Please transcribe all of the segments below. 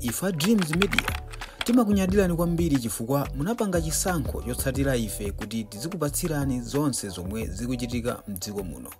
Ifa Dreams Media timakunyadirani kwambiri chifukwa munapanga chisankho chotsatira ife kuti tizikupatsirani zonse zomwe zikuchitika m'dziko muno.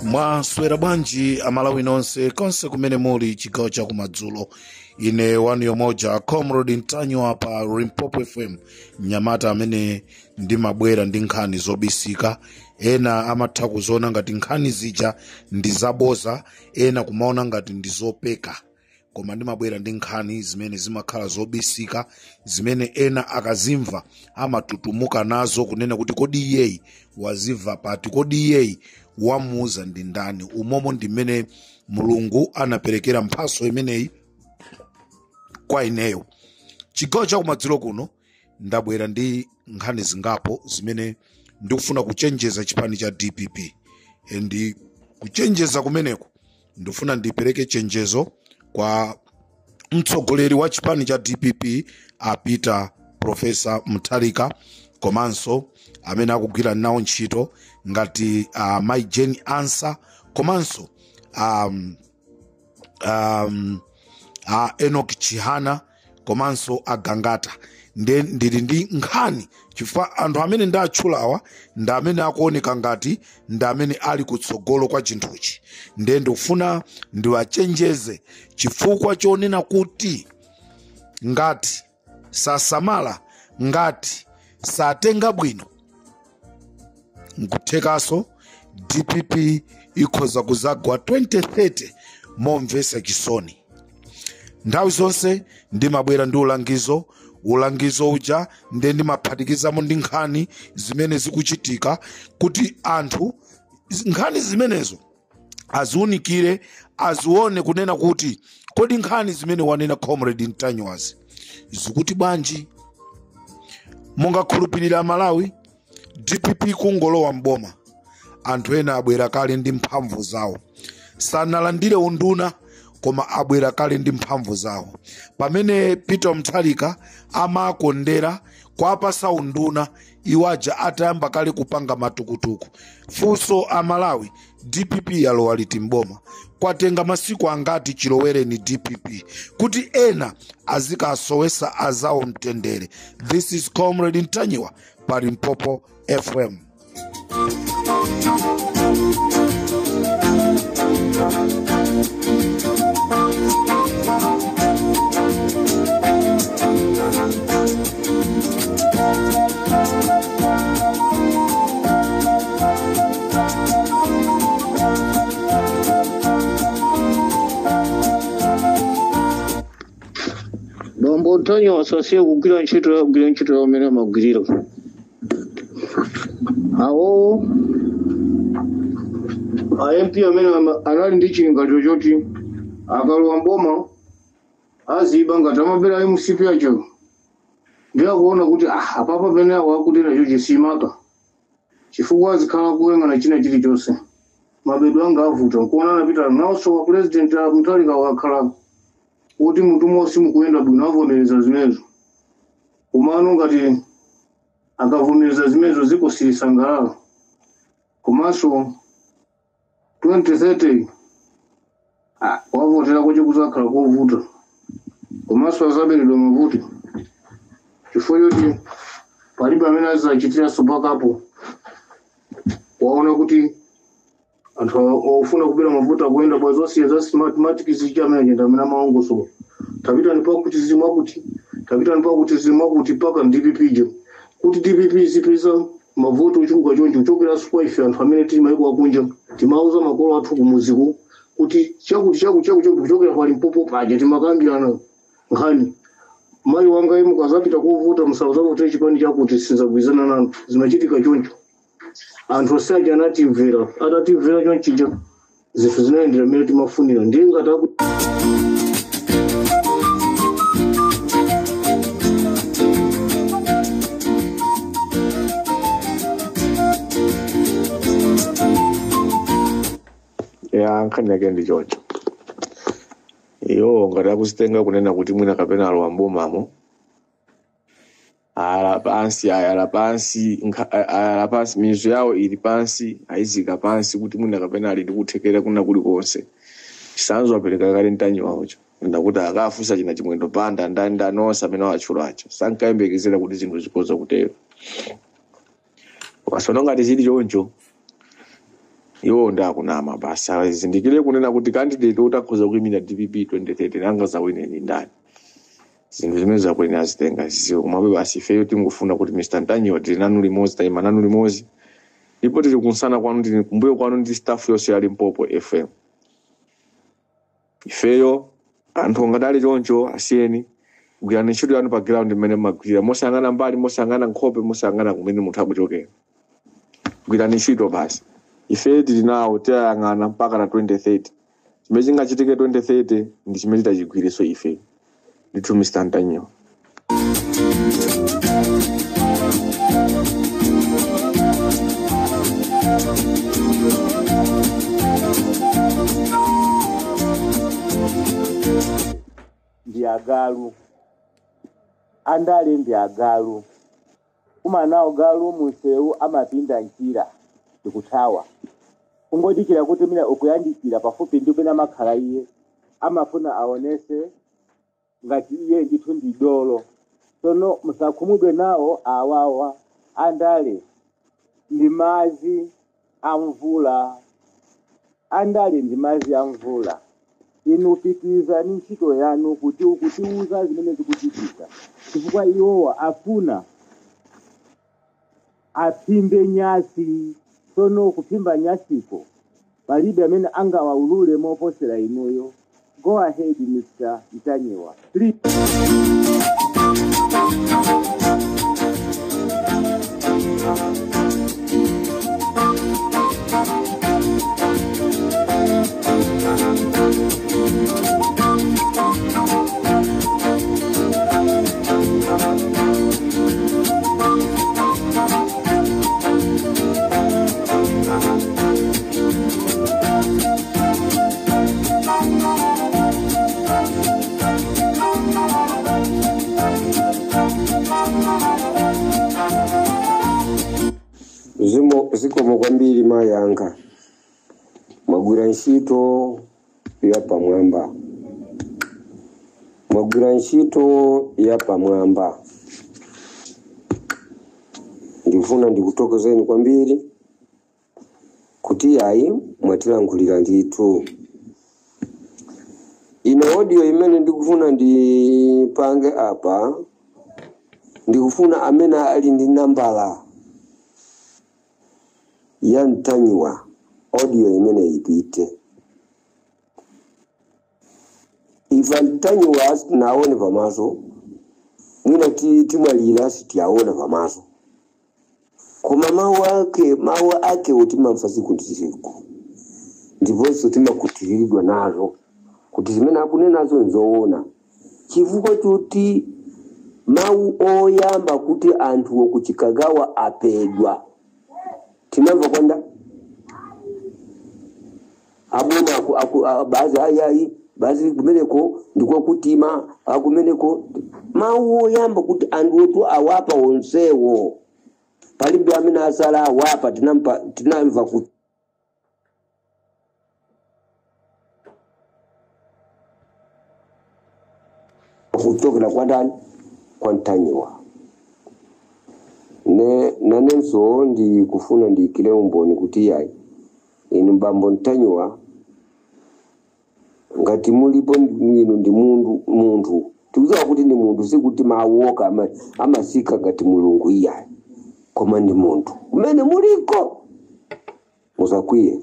Mwaswera bwanji amalawi nonse konse kumene muli chigawo cha kumadzulo. Ine wanu yomoja Comrade Ntanywa pa Limpopo FM Nyamata amene ndimabwera ndi nkhani zobisika. Ena amatha kuziona ngati nkhani zija ndi zaboza, ena kumaona ngati ndi zopeka. Koma ndimabwera ndi nkhani zimene zimakhala zobisika, zimene ena akazimva amatutumuka nazo kunena kuti kodi iyeyi wazimva pati, kodi iyeyi wamuuza ndi ndani. Umomo ndimene Mulungu anaperekera mphaso imeneyi kwa ineyo. Chigawo cha kumadzulo kuno ndabwera ndi nkhani zingapo zimene ndikufuna kuchenjeza chipani cha DPP. Ndi kuchenjeza kumeneko ndifuna ndipereke chenjezo kwa mtsogoleri wa chipani cha DPP apita Profesa Mutharika, komanso amene akugwira nawo ntchito ngati Mai Jane Ansa, komanso Enoch Chihana, komanso Agangata. Ndili ndi nkhani chifukwa anthu amene ndatchulawa ndi amene akuoneka ngati ndi amene ali kutsogolo kwa chinthuchi. Ndikufuna ndiwachenjeze chifukwa chonena kuti ngati sasamala, ngati satenga bwino, nkuthekaso DPP ikhoza kuzagwa 2030 momvesa chisoni. Nthawi zonse ndimabwera ndi ulangizo uja ndimaphatikizamo ndi nkhani zimene zikuchitika kuti anthu nkhani zimenezo aziunikire, azione kunena kuti kodi nkhani zimene wanena Comrade Ntanywazi zikuti bwanji. Mungakhulupirira Malawi, DPP kungolowa mboma, anthu ena abwera kale ndi mphamvu zawo. Sanalandire unduna koma abwera kale ndi mphamvu zawo. Pamene Peter Mutharika amakondera kwapasa unduna, iwaja atayamba kale kupanga matukutuku. Funso Amalawi, DPP yalowa liti mboma, kwatenga masiku angati chilowereni DPP kuti ena azikasowesa azawo mtendere. This is Comrade Ntanywa pa Limpopo FM. Bombo Ntanywa asasiye kugwira ntchito amene amagwirira. Awo MP amene anali ndi chilingaliro choti akalowa mboma aziba ngati amapera MCP yacho. Ndiyakuona kuti apapa pene akuti nacho chisimaka. Chifukwa azikhala kuyang'ana china chilichonse. Mabedu anga avuta nkuona anapita nawso wa President Mutharika wakhala kuti munthu monse mukuyenda bwino avomereza zimenezo. Komano ngati akavomereza zimenezo zikosisangalala. Komanso 2030 wavotera kuti kuzakhala kovuta. Komanso azaberedwa mavuti. Chifukwa choti palibe amene azachitira sobakapo. Waona kuti anthu ofuna kubera mavuta kuenda bwazosiya za mathematics zichamene ajenda amene amaongoso. Tapita nipa kuti zimwakuti, paka DPP je. Kuti DPP zipeza mavuto uchunga chonjo uchokera kwa ife anthu amene tili maiko akunja timauza makolo athu kumuziko kuti chakuti kuchokera kwa Limpopo paja timakambirana nkhani mai wanga imu kazapita kuvuta msauza kuti chipani chakuti sinzagwizana nanu zimachitika choncho anthu osaja anatimvera chonchija zinthu zinaendera mmene timafunira ndiye ngati nkhani yake ndi choncho iyo ngati akuzitenga kunena kuti mwina kapena alowa mbomamo ayala pansi mizu yawo ili pansi ayizika pansi kuti mwina kapena ali ndikuthekera kuna kulikonse chisanzo apereka kale mtanyi wawocho ndakuti akafusa china chimwendo panda ndani onse amene wachulacho sankayembekezera kuti zinthu zikoza kutero ukasona ngati zili choncho iwo ndakunama basa zindikire kunena kuti candidate utakhoza kuyimira DPP 2030 nanga zawine ni ndani zinthu zimene zakwena azitenga zisiwo kumabe basi ifeyo tingofuna kuti Mr. Ntanyiwa tilinanu limozi taima nanu limozi ndipo tili kunsana kwanu tili kumbuyo kwanu ndi staff yonse ya Limpopo FM ifeyo anthu ngadali choncho asiyeni kugirana ntchito yanu pa ground mmene magwira mosangana mbali mosangana nkhope mosangana kumene munthu akuchokera kugirana ntchito basi ife tili nawo tiyang'ana mpaka na 2030 chimene chingachitike 2030 ndi chimene tachigwireso ife ndithu Mr. Ntanyiwa ndi agalu andale ndi agalu umanawo galu munsewu amapinda njira ndikuthawa kungodikira kuti mina ukuyandikira pafupi ndi pena makhala iye amafuna aonese ngati iye ndithu ndi dolo sono musakhumudwe nawo awawa andale ndi mazi amvula andale ndi mazi amvula inu pitiza ni ntchito yanu kutiuza zimene zikuchitika chifukwa iwowa afuna aphimbe nyasi sono kuphimba nyasiko palibe amene angawaulule moposera inuyo. Go ahead, Mr. Ntanyiwa, please. Zikomo kwambiri mayanga mwagwira ntchito ya pamwamba ndifuna ndikutokozeni kwambiri kuti yayi mwatilankhulira ndithu. Ine audio imene ndikufuna ndipange apa ndikufuna amene ali ndi nambala ya Ntanyiwa audio imene ipite. Ifa Ntanyiwa naone pamaso mwina timwalira sitiaona pamaso koma mawu ake utimamfazi kundisiku ndiponso timakutiridwa nazo kuti zimene akune nazo nzoona chifukwa kuti mawu oyamba kuti anthu okuchikagawa apedwa tinamva kwanda abona baadhi ayayi baadhi kumeneko ndiko kutima akumeneko mawu oyamba kuti anthu otu awapa onsewo palibe amene asala awapa tinamva kuti kutokera kwa ndani kwa Ntanyiwa. Nanenso ndi kufuna ndikile umboni kuti yayi inu mbambo Ntanyiwa ngati mulipo inu ndi munthu tikudziwa kuti ndi munthu sikuti mawoka amasika ngati mulungu iyayi koma ndi munthu kumene muliko musakwiye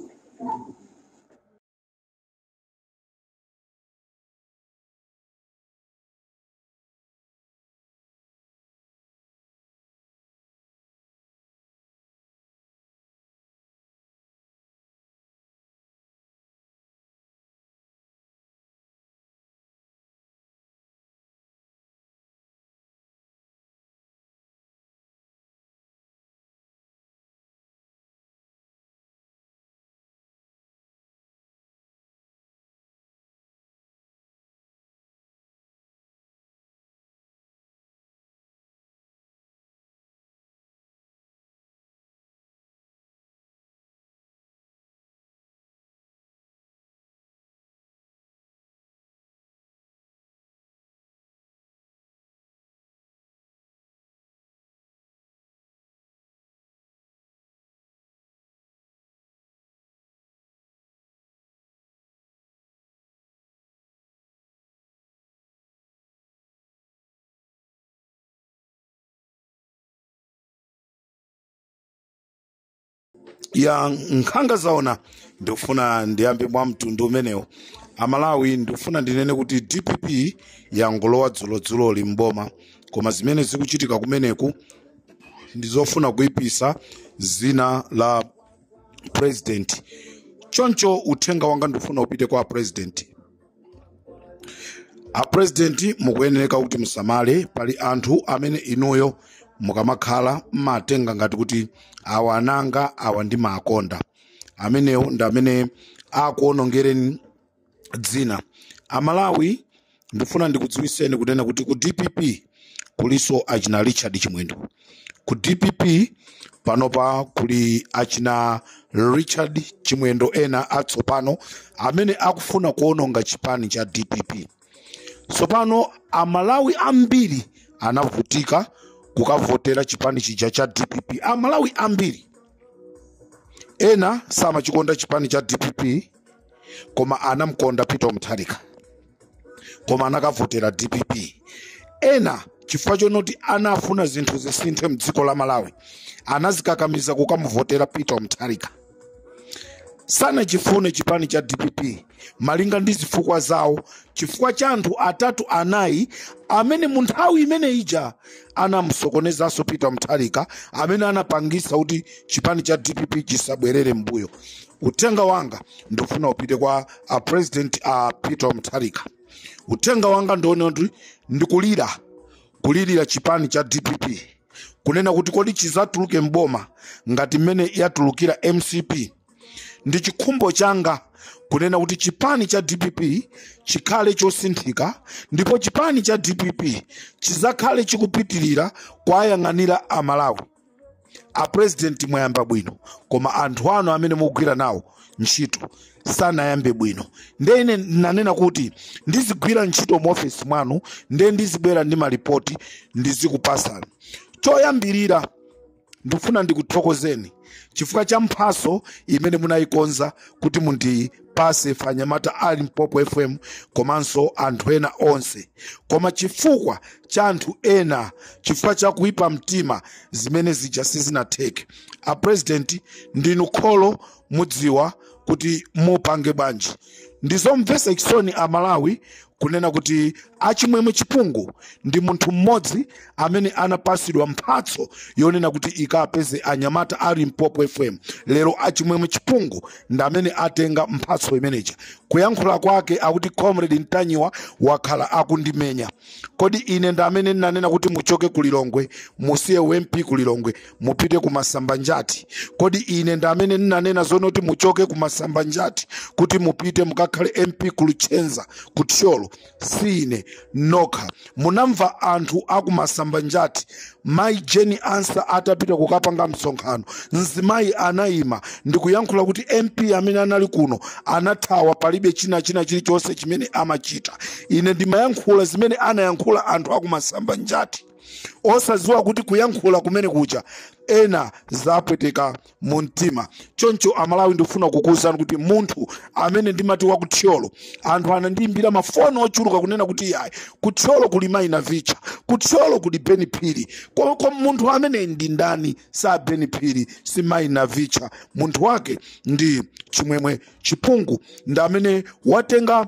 ya nkhanga zaona ndikufuna ndiyambe mwa mtundu umenewo amalawi ndikufuna ndinene kuti DPP yangolowa dzulodzulo limboma koma zimene zikuchitika kumeneku ndizofuna kuipisa zina la president. Choncho uthenga wanga ndifuna upite kwa president. A president mukuyeneka kuti musamale pali anthu amene inuyo mukamakhala mmatenga ngati kuti awa ananga awa ndi maakonda amenewo ndi amene akuonongereni dzina. Amalawi ndifuna ndikudziwiseni kunena kuti ku DPP kuliso achina Richard Chimwendo. Ku DPP panopa kuli achina Richard Chimwendo ena atsopano amene akufuna kuononga chipani cha DPP. Sopano amalawi ambiri anavutika kukavotera chipani chija cha DPP. Amalawi ambiri ena samachikonda chipani cha DPP koma anamkonda Peter Mutharika koma anakavotera DPP. Ena chifukwa chonoti anafuna zinthu zisinthe mdziko la Malawi anazikakamiza kukamuvotera Peter Mutharika. Sana chifune chipani cha DPP malinga ndi zifukwa zawo, chifukwa cha anthu atatu anayi amene munthawi imene ija anamusokonezanso Peter Mutharika amene anapangisa kuti chipani cha DPP chisabwerere mbuyo. Uthenga wanga ndifuna upite kwa president Peter Mutharika. Uthenga wanga ndione kuti ndikulirira chipani cha DPP kunena kuti kodi chizatuluke mboma ngati mmene yatulukira MCP. Ndi chikhumbo changa kunena kuti chipani cha DPP chikhale chosinthika ndipo chipani cha DPP chizakhale chikupitirira kwayang'anira amalawi. A president mwayamba bwino koma anthu ano amene mugwira nawo ntchito sanayambe bwino. Ndene nanena kuti ndizigwira ntchito mu office mwanu ndiye ndizibwera ndi malipoti ndizikupasani. Choyambirira ndifuna ndikuthokozeni chifukwa cha mphaso imene munayikonza kuti mundipase Fanyamata ali Limpopo FM komanso anthu ena onse. Koma chifukwa cha anthu ena, chifukwa cha kuipa mtima zimene zija sizinatheke. A president ndinu kholo mudziwa kuti mupange bwanji. Ndizomvesa chisoni amalawi kunena kuti Achimwemwe Chipungu ndi munthu mmodzi amene anapasidwa mphatso yonena kuti ikapeze anyamata ali Limpopo FM. Lero Achimwemwe Chipungu ndi amene atenga mphatso imeneja. Kuyankhula kwake akuti Comrade Ntanyiwa wakhala akundimenya. Kodi ine ndi amene nanena kuti muchoke ku Lilongwe, musiye UMP ku Lilongwe, mupite ku Masambanjati. Kodi ine ndi amene nanena zonoti muchoke ku Masambanjati kuti mupite mukakhale MP ku Luchenza ku Tcholo. Sine nokha munamva anthu aku Masambanjati Mai Jenny Answer atapita kukapanga msonkhano, nzimayi anayima ndikuyankhula kuti MP amene anali kuno anathawa, palibe china chilichonse chimene amachita. Ine ndimayankhula zimene anayankhula anthu aku Masambanjati. osaziwa kuti kuyankhula kumene kucha ena zapweteka mu mtima. Choncho amalawi ndifuna kukuwuzani kuti munthu amene ndimati wa kuthyolo, anthu anandiyimbira mafoni ochuluka kunena kuti yayi kuthyolo kuli Maina Vicha, kuthyolo kuli Beni Phiri. Kwa munthu amene ndi ndani? Sa Beni Phiri, si Maina Vicha. Munthu wake ndi Chimwemwe Chipungu, ndi amene watenga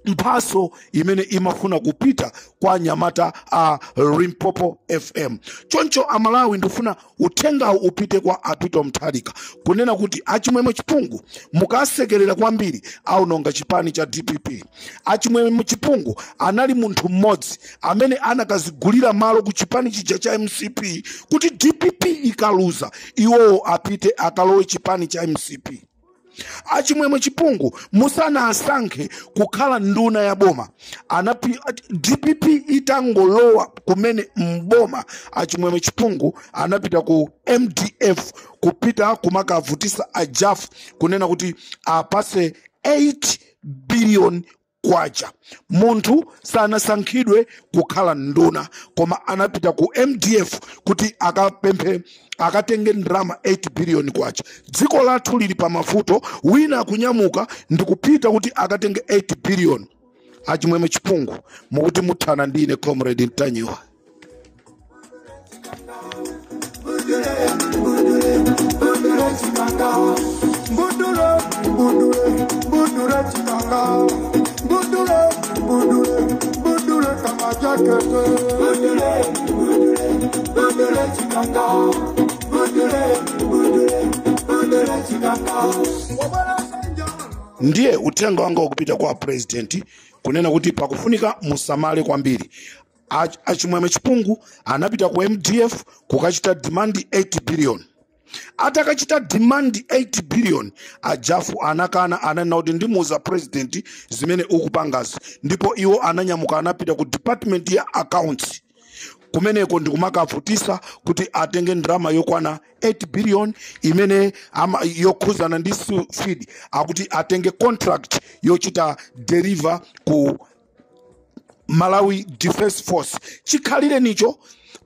mphaso imene imafuna kupita kwa anyamata a Limpopo FM. Choncho amalawi ndifuna uthengawu upite kwa Apito Mutharika kunena kuti Achimwemwe Chipungu mukasekerera kwambiri aunonga chipani cha DPP. Achimwemwe Chipungu anali munthu mmodzi amene anakazigulira malo ku chipani chija cha MCP kuti DPP ikaluza iwowo apite akalowe chipani cha MCP. Achimwemwe Chipungu musana asankhe kukhala nduna ya boma, DPP itangolowa kumene mboma, Achimwemwe Chipungu anapita ku MDF kupita kumakavutisa ajafu kunena kuti apase 8 billion kwacha. Munthu sanasankhidwe kukhala nduna, koma anapita ku MDF kuti akatenge ndrama 8 billion kwacha. Dziko lathu lili pa mavuto, wina akunyamuka ndikupita kuti akatenge 8 billion. Achimwemwe Chipungu mukuti muthana ndine Comrade Ntanyiwa. Ndiye uthenga wanga wakupita kwa president kunena kuti pakufunika musamale kwambiri. Achimwemwe Chipungu anapita ku MDF kukachita demand 8 billion. Atakachita demand 8 billion, ajafu anakana, ananena kuti ndimuza president zimene ukupangazi, ndipo iwo ananyamuka anapita ku department ya accounts kumeneko ndikumakavutisa kuti atenge ndrama yokwana 8 billion imene yokhuzana ndi feed, akuti atenge contract yochita deliver ku Malawi Defense Force. Chikhalire nicho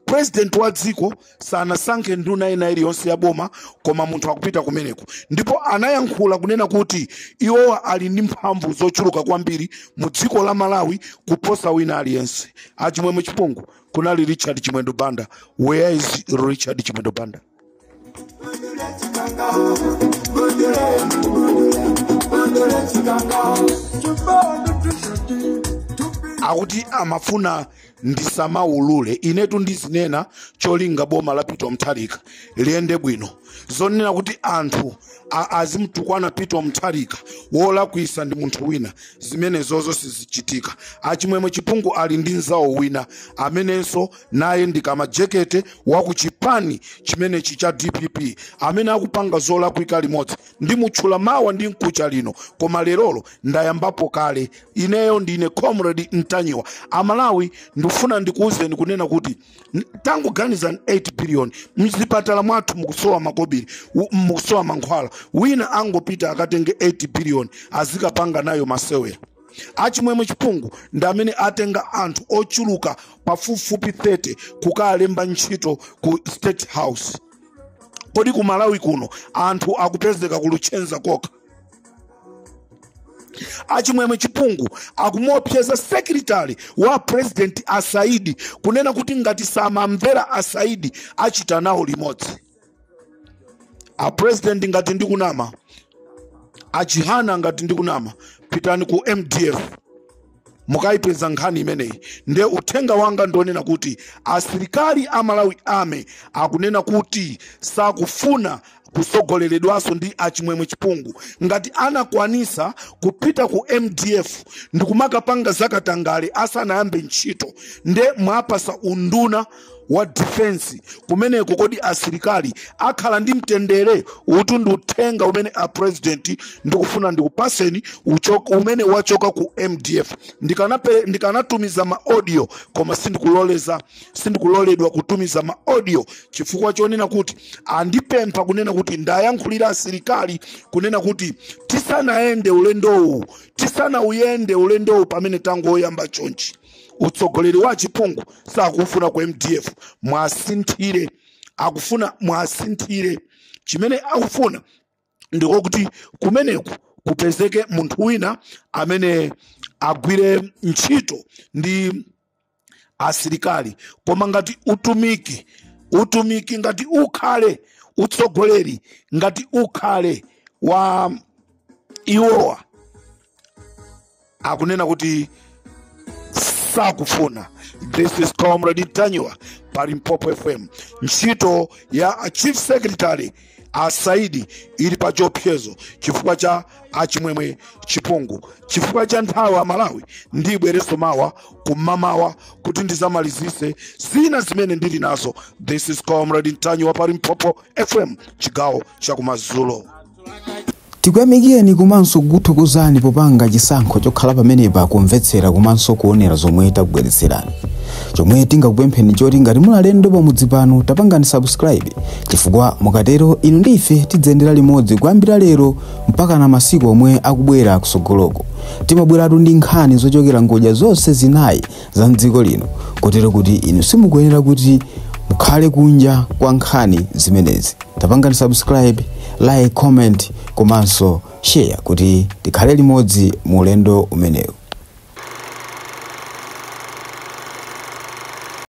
president wa dziko sanasankhe nduna ina iliyonse ya boma, koma munthu akupita kumeneko ndipo anayankhula kunena kuti iwo ali ndi mphamvu zochuluka kwambiri mu dziko la Malawi kuposa wina aliyense. Achimwemwe Chipungu kunali Richard Chimwendo Banda. Where is Richard Chimwendo Banda? Akuti amafuna ndisamaulule, inetu ndizinena cholinga boma la Apito Mutharika liende bwino. Zonena kuti anthu azimtukwana Apito Mutharika wola kuisa ndi munthu wina, zimene zozo sizichitika. Achimwemwe Chipungu ali ndi nzawo wina amenenso naye ndikama jekete wa kuchipani chimene chicha DPP amene akupanga zola kuika limodzi. Ndi mutchula mawa ndi mkucha lino, koma lerolo ndayambapo kale. Ineyo ndine Comrade Ntanyiwa. Amalawi ndifuna ndikuwuzeni kunena kuti tangu ganizani 8 billion mzipatala mwathu mukusowa makobiri, mukusowa mankhwala, wina angopita akatenge 8 billion azikapanga nayo masewera. Achimwemwe Chipungu ndamene atenga anthu ochuluka pafupifupi 30 kukalemba ntchito ku State House. Kodi ku Malawi kuno anthu akupezeka kulutchenza koka. Achimwemwe Chipungu akumopyeza secretary wa president Asaidi kunena kuti ngati samamvera Asaidi achita nawo limodzi. A president ngati ndikunama, achihana ngati ndikunama, pitani ku MDF mukaipeza nkhani imeneyi. Nde uthenga wanga ndonena kuti asilikali a Malawi ame akunena kuti sakufuna kusogoleredwaso ndi Achimwemwe Chipungu. Ngati anakwanisa kupita ku MDF ndikumakapanga zakatangale asanayambe ntchito, nde mwapasa unduna wa defense kumeneko kodi asilikali akhala ndi mtendere. Utu ndi uthenga umene a president ndikufuna ndikupaseni umene wachoka ku MDF. Ndikanatumiza ma audio koma sindikuloledwa kutumiza ma audio chifukwa chonena kuti andipempha kunena kuti ndayankhulira asilikali kunena kuti tisanaende ulendowu, tisana uyende ulendowu pamene tangoyamba chonchi. utsogoleri wa chipungu sakufuna kwa MDF mwasinthire, akufuna mwasinthire. Chimene akufuna ndiko kuti kumeneku kupezeke munthu wina amene agwire ntchito ndi asilikali. Koma ngati utumiki ngati ukhale utsogoleri, ngati ukhale wa iwowa, akunena kuti sakufuna. This is Comrade Tanywa pa Limpopo FM. Ntchito ya Chief Secretary asaidi ili pa chiopsezo chifukwa cha achimwemwe chipungu, chifukwa cha nthawi Malawi ndibwereso mawa kumamawa kuti ndizamalizise zina zimene ndili nazo. This is Comrade Tanywa pa Limpopo FM, chigawo cha kumadzulo. Tikuyamikeni komanso kuthokozani popanga chisankho chokhala pamenepa kumvetsera komanso kuonera zomwe takubweretserani. Chomwe tingakupempheni choti ngati munalendo pamudzi pano tapangani subscribe, chifukwa mukatero inu ndife tidzendera limodzi kuyambira lero mpaka na masiku omwe akubwera kusogoloko. Timabweratu ndi nkhani zochokera ngodya zonse zinayi za mdziko lino, kotero kuti inu simukuyenera kuti mukhale kunja kwa nkhani zimenezi. Tapangani subscribe, like, comment komanso share kuti tikhale limodzi mu ulendo umenewu.